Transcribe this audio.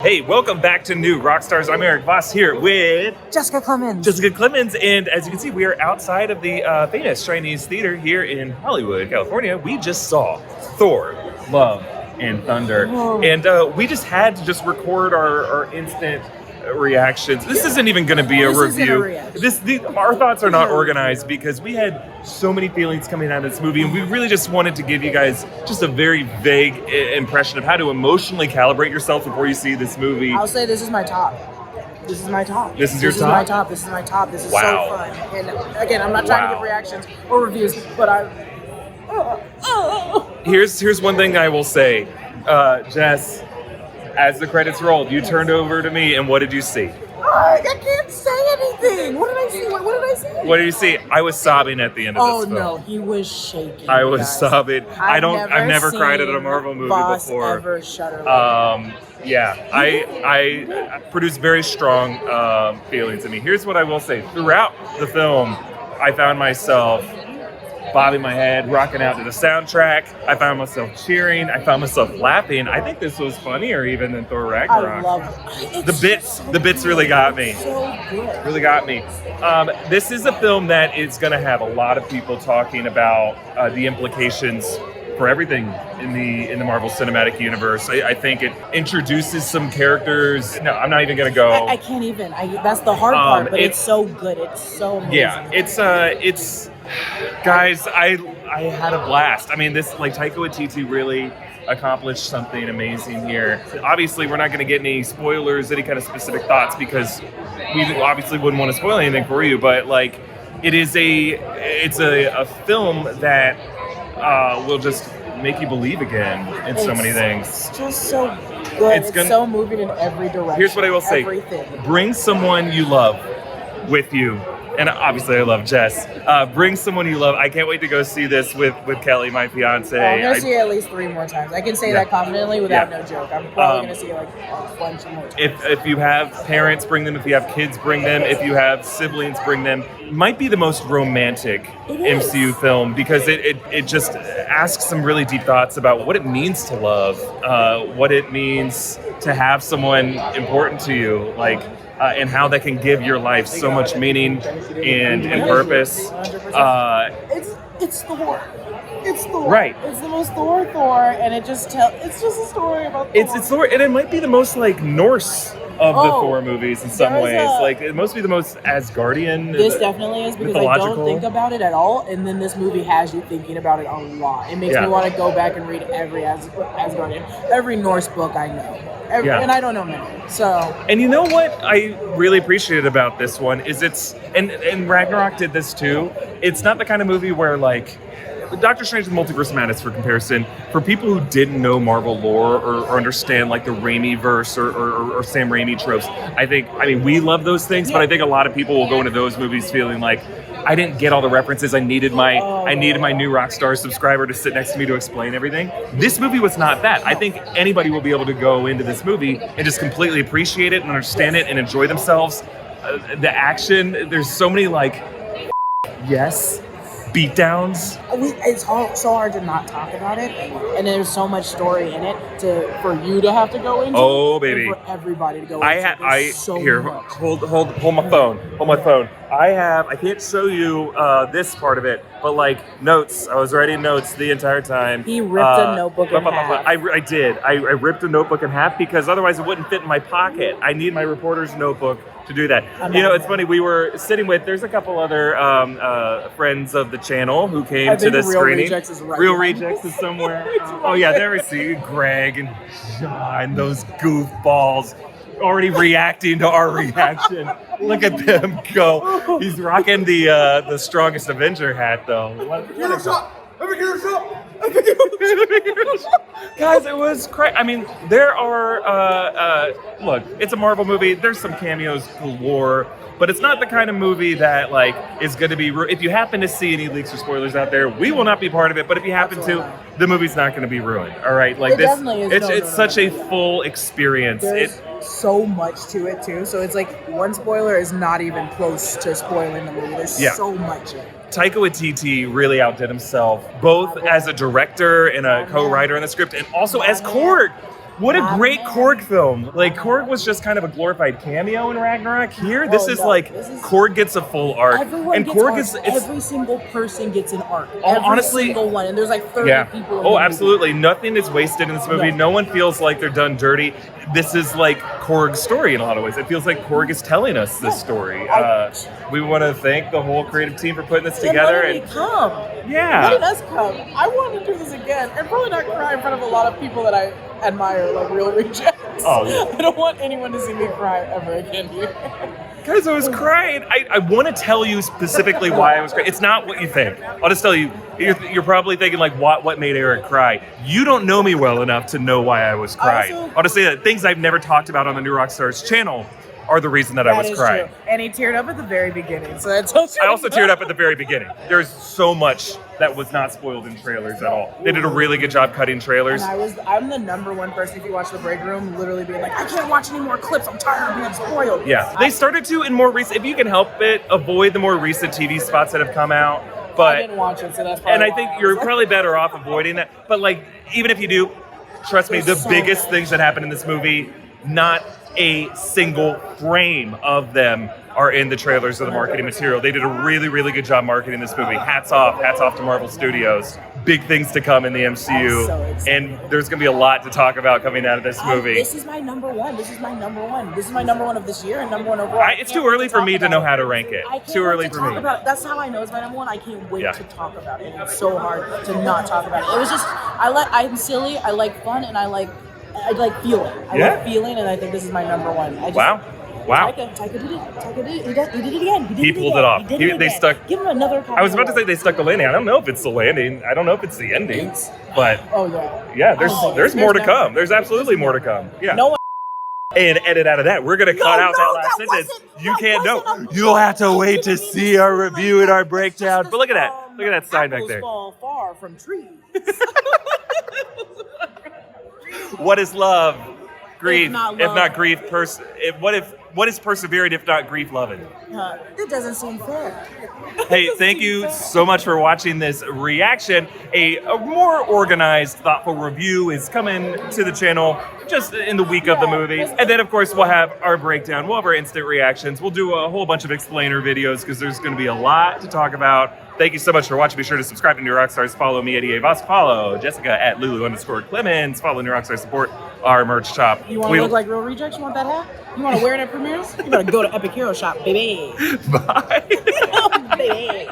Hey, welcome back to New Rockstars. I'm Eric Voss here with Jessica Clemens. And as you can see, we are outside of the famous Chinese theater here in Hollywood, California. We just saw Thor, Love, and Thunder. Whoa. And we just had to just record our instant reactions. This isn't even going to be a review. Our thoughts are not organized because we had so many feelings coming out of this movie, and we really just wanted to give you guys just a very vague impression of how to emotionally calibrate yourself before you see this movie. I'll say this is my top. This is my top. This is your top? This is my top. This is Wow. so fun. And again, I'm not trying to give reactions or reviews, but Here's one thing I will say. Jess, as the credits rolled, you turned over to me, and what did you see? I can't say anything. What did I see? What did I see? What did you see? I was sobbing at the end of this film. Oh no, he was shaking. I was guys. sobbing. I've never cried at a seen Marvel movie Voss before. Ever shudder like Yeah, I produced very strong feelings in me. Here's what I will say. Throughout the film, I found myself bobbing my head, rocking out to the soundtrack. I found myself cheering. I found myself laughing. I think this was funnier even than Thor Ragnarok. I love it. The bits really got me. So good. Really got me. This is a film that is going to have a lot of people talking about the implications for everything in the Marvel Cinematic Universe. I think it introduces some characters. No, I'm not even going to go. I can't even. That's the hard part, but it's so good. It's so amazing. Yeah, it's guys, I had a blast. I mean, this, like, Taika Waititi really accomplished something amazing here. Obviously, we're not going to get any spoilers, any kind of specific thoughts, because we obviously wouldn't want to spoil anything for you, but like, it's a film that will just make you believe again in so many things. It's just so good. It's so moving in every direction. Here's what I will say. Everything. Bring someone you love with you. And obviously, I love Jess. Bring someone you love. I can't wait to go see this with Kelly, my fiance. I'm going to see it at least 3 more times. I can say that confidently without no joke. I'm probably going to see it like a bunch more times. If you have parents, bring them. If you have kids, bring them. If you have siblings, bring them. Might be the most romantic MCU film because it just asks some really deep thoughts about what it means to love, what it means to have someone important to you, like, and how that can give your life so much meaning and purpose. It's Thor. It's Thor. Right. It's the most Thor, and it's just a story about Thor. It's Thor, and it might be the most like Norse of the Thor movies in some ways. Like, it must be the most Asgardian. This definitely is, because I don't think about it at all, and then this movie has you thinking about it a lot. It makes me want to go back and read every Asgardian, every Norse book I know. And I don't know many. So. And you know what I really appreciated about this one is and Ragnarok did this too. It's not the kind of movie where, like, Doctor Strange and the Multiverse of Madness, for comparison, for people who didn't know Marvel lore or understand, like, the Raimi-verse or Sam Raimi tropes, I mean, we love those things, but I think a lot of people will go into those movies feeling like, I didn't get all the references. I needed my new Rockstar subscriber to sit next to me to explain everything. This movie was not that. I think anybody will be able to go into this movie and just completely appreciate it and understand it and enjoy themselves. The action, there's so many, like, beatdowns. It's so hard to not talk about it, and there's so much story in it for you to have to go into. Oh, baby! And for everybody to go into. Here, hold my phone. I can't show you this part of it, but, like, notes. I was writing notes the entire time. He ripped a notebook in half. I did. I ripped a notebook in half because otherwise it wouldn't fit in my pocket. I need my reporter's notebook to do that. It's funny. We were sitting there's a couple other friends of the channel who came to this screening. Real Rejects is somewhere. Oh yeah, there we see Greg and John, those goofballs, already reacting to our reaction. Look at them go. He's rocking the strongest Avenger hat though. Guys, it was crazy. I mean, there are look, it's a Marvel movie. There's some cameos galore, but it's not the kind of movie that, like, is going to be if you happen to see any leaks or spoilers out there, we will not be part of it, but if you happen to, the movie's not going to be ruined. All right? Like, it's such a full experience. There's so much to it too. So it's like one spoiler is not even close to spoiling the movie. There's so much in it. Taika Waititi really outdid himself, both as a director and a co-writer in the script, and also as Korg. What a great Korg film. Like, Korg was just kind of a glorified cameo in Ragnarok. Here, this is Korg gets a full arc. And Korg is every single person gets an arc. Honestly, single one. And there's like 30 people in the absolutely. Movie. Nothing is wasted in this movie. No one feels like they're done dirty. This is like Korg's story in a lot of ways. It feels like Korg is telling us this story. We want to thank the whole creative team for putting this together. And come. Yeah. Let us come. I want to do this again. And probably not cry in front of a lot of people that I admire, like Real Rejects. Oh, yeah. I don't want anyone to see me cry ever again here. Guys, I was crying. I want to tell you specifically why I was crying. It's not what you think. I'll just tell you. You're probably thinking, like, what made Eric cry? You don't know me well enough to know why I was crying. I'll just say that things I've never talked about on the New Rockstars channel are the reason that I was crying. True. And he teared up at the very beginning. So that tells you. I also teared up at the very beginning. There's so much that was not spoiled in trailers at all. They did a really good job cutting trailers. And I'm the number one person, if you watch The Break Room, literally being like, I can't watch any more clips. I'm tired of being spoiled. Yeah. They started to, in more recent, if you can help it, avoid the more recent TV spots that have come out. But I didn't watch it, so that's probably I think you're probably better off avoiding that. But, like, even if you do, trust me, the biggest things that happen in this movie, not a single frame of them are in the trailers or the marketing material. They did a really, really good job marketing this movie. Hats off to Marvel Studios. Big things to come in the MCU. So and there's going to be a lot to talk about coming out of this movie. This is my number one. This is my number one of this year and number one overall. It's too early for me to know how to rank it. Too early for me. That's how I know it's my number one. I can't wait to talk about it. It's so hard to not talk about it. It was just, I'm silly, I like fun, and I like feeling. I like feeling, and I think this is my number one. Wow. Taika did it. Taika did it. He did it again. He pulled it off. They stuck. Give him another. I was about to say they stuck the landing. I don't know if it's the landing. I don't know if it's the ending. But yeah, there's more to come. There's absolutely more to come. Yeah. No one. And edit out of that. We're gonna cut out that last sentence. You can't know. You'll have to wait to see our review and our breakdown. But look at that. Look at that sign back there. Fall far from trees. What is love? Grief, if not grief. What is persevering if not grief loving? That doesn't seem fair. Hey, thank you so much for watching this reaction. A more organized, thoughtful review is coming to the channel just in the week of the movie. And then, of course, we'll have our breakdown. We'll have our instant reactions. We'll do a whole bunch of explainer videos because there's going to be a lot to talk about. Thank you so much for watching. Be sure to subscribe to New Rockstars. Follow me at EA Voss. Follow Jessica at Lulu_Clemens. Follow New Rockstars. Support our merch shop. You want to look like Real Rejects? You want that hat? You want to wear it at premieres? You got to go to Epic Hero Shop, baby. Bye. Baby.